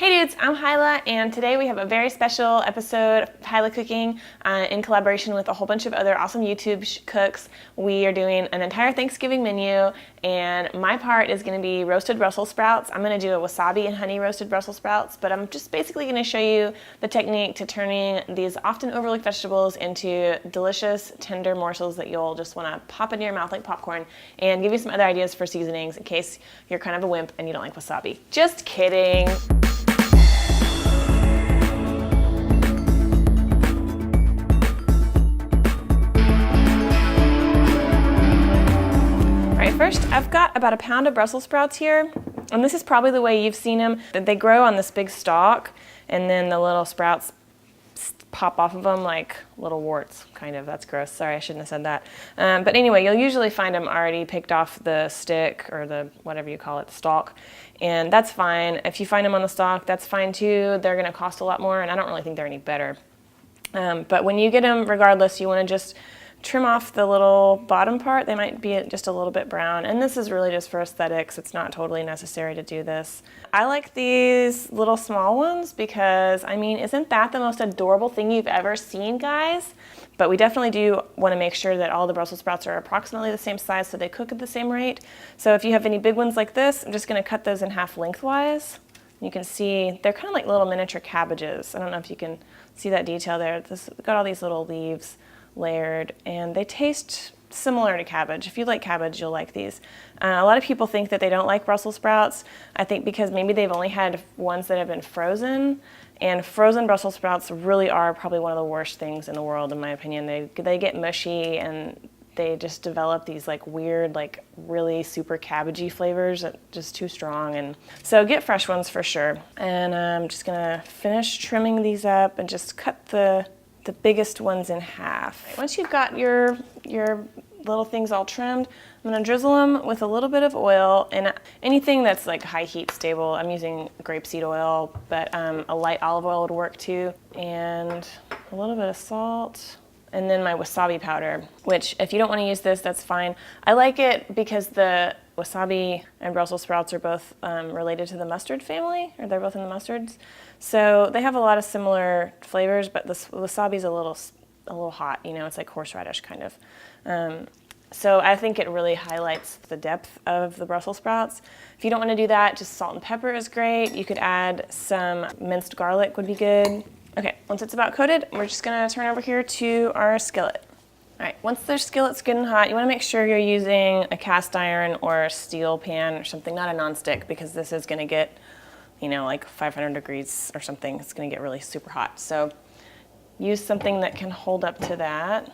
Hey dudes, I'm Hilah, and today we have a very special episode of Hilah Cooking in collaboration with a whole bunch of other awesome YouTube cooks. We are doing an entire Thanksgiving menu, and my part is going to be roasted Brussels sprouts. I'm going to do a wasabi and honey roasted Brussels sprouts, but I'm just basically going to show you the technique to turning these often overlooked vegetables into delicious, tender morsels that you'll just want to pop into your mouth like popcorn, and give you some other ideas for seasonings in case you're kind of a wimp and you don't like wasabi. Just kidding. First, I've got about a pound of Brussels sprouts here, and this is probably the way you've seen them. They grow on this big stalk, and then the little sprouts pop off of them like little warts, kind of. That's gross. Sorry, I shouldn't have said that. But anyway, you'll usually find them already picked off the stick or the whatever you call it, the stalk, and that's fine. If you find them on the stalk, that's fine too. They're going to cost a lot more, and I don't really think they're any better. But when you get them, regardless, you want to just trim off the little bottom part. They might be just a little bit brown, and this is really just for aesthetics. It's not totally necessary to do this. I like these little small ones because, I mean, isn't that the most adorable thing you've ever seen, guys? But we definitely do want to make sure that all the Brussels sprouts are approximately the same size so they cook at the same rate. So if you have any big ones like this, I'm just going to cut those in half lengthwise. You can see they're kind of like little miniature cabbages. I don't know if you can see that detail there. This got all these little leaves layered, and they taste similar to cabbage. If you like cabbage, you'll like these. A lot of people think that they don't like Brussels sprouts. I think because maybe they've only had ones that have been frozen, and frozen Brussels sprouts really are probably one of the worst things in the world, in my opinion. They get mushy, and they just develop these like weird, like really super cabbagey flavors that just too strong. And so get fresh ones for sure. And I'm just gonna finish trimming these up and just cut the biggest ones in half. Once you've got your little things all trimmed, I'm gonna drizzle them with a little bit of oil, and anything that's like high heat stable. I'm using grapeseed oil, but a light olive oil would work too, and a little bit of salt, and then my wasabi powder, which if you don't want to use this, that's fine. I like it because the wasabi and Brussels sprouts are both related to the mustard family, or they're both in the mustards. So they have a lot of similar flavors, but the wasabi's a little hot, you know, it's like horseradish kind of. So I think it really highlights the depth of the Brussels sprouts. If you don't want to do that, just salt and pepper is great. You could add some minced garlic would be good. Okay, once it's about coated, we're just gonna turn over here to our skillet. All right, once the skillet's good and hot, you wanna make sure you're using a cast iron or a steel pan or something, not a nonstick, because this is gonna get, you know, like 500 degrees or something. It's gonna get really super hot. So use something that can hold up to that.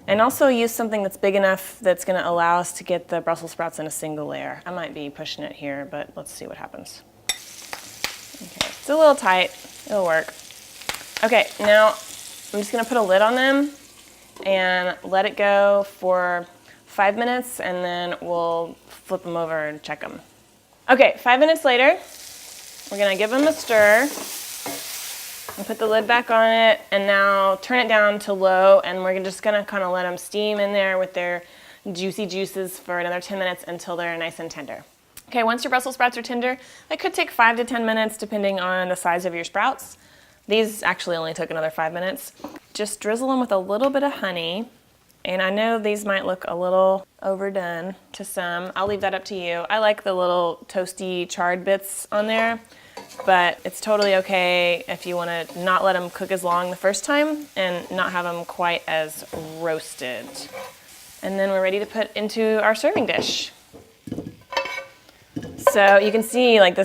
And also use something that's big enough that's gonna allow us to get the Brussels sprouts in a single layer. I might be pushing it here, but let's see what happens. Okay, it's a little tight, it'll work. Okay, now I'm just gonna put a lid on them and let it go for 5 minutes, and then we'll flip them over and check them. Okay, 5 minutes later, we're gonna give them a stir and put the lid back on it, and now turn it down to low, and we're just gonna kind of let them steam in there with their juicy juices for another 10 minutes until they're nice and tender. Okay, once your Brussels sprouts are tender, that could take 5 to 10 minutes depending on the size of your sprouts. These actually only took another 5 minutes. Just drizzle them with a little bit of honey. And I know these might look a little overdone to some. I'll leave that up to you. I like the little toasty charred bits on there, but it's totally okay if you want to not let them cook as long the first time and not have them quite as roasted. And then we're ready to put into our serving dish. So you can see, like,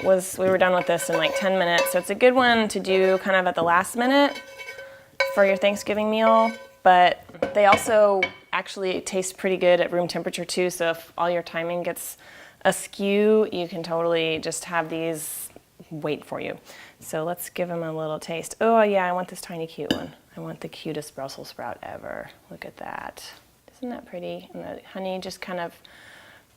we were done with this in like 10 minutes. So it's a good one to do kind of at the last minute for your Thanksgiving meal, but they also actually taste pretty good at room temperature too. So if all your timing gets askew, you can totally just have these wait for you. So let's give them a little taste. Oh yeah, I want this tiny cute one. I want the cutest Brussels sprout ever. Look at that. Isn't that pretty? And the honey just kind of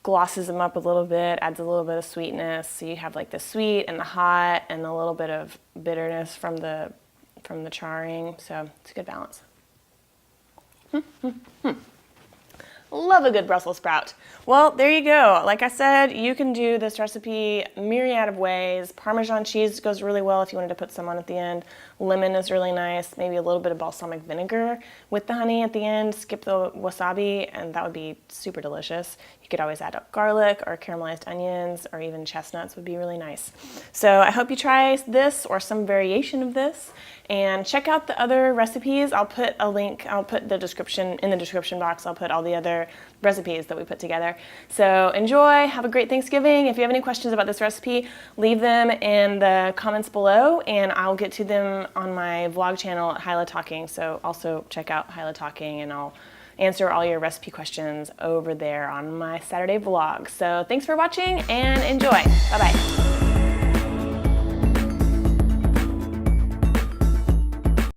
glosses them up a little bit, adds a little bit of sweetness. So you have like the sweet and the hot and a little bit of bitterness from the charring. So it's a good balance. Love a good Brussels sprout. Well, there you go. Like I said, you can do this recipe myriad of ways. Parmesan cheese goes really well if you wanted to put some on at the end. Lemon is really nice. Maybe a little bit of balsamic vinegar with the honey at the end. Skip the wasabi, and that would be super delicious. You could always add garlic or caramelized onions or even chestnuts would be really nice. So I hope you try this or some variation of this, and check out the other recipes. I'll put a link, I'll put the description in the description box. I'll put all the other recipes that we put together. So enjoy, have a great Thanksgiving. If you have any questions about this recipe, leave them in the comments below and I'll get to them on my vlog channel at Hilah Talking. So also check out Hilah Talking and I'll answer all your recipe questions over there on my Saturday vlog. So thanks for watching and enjoy. Bye-bye.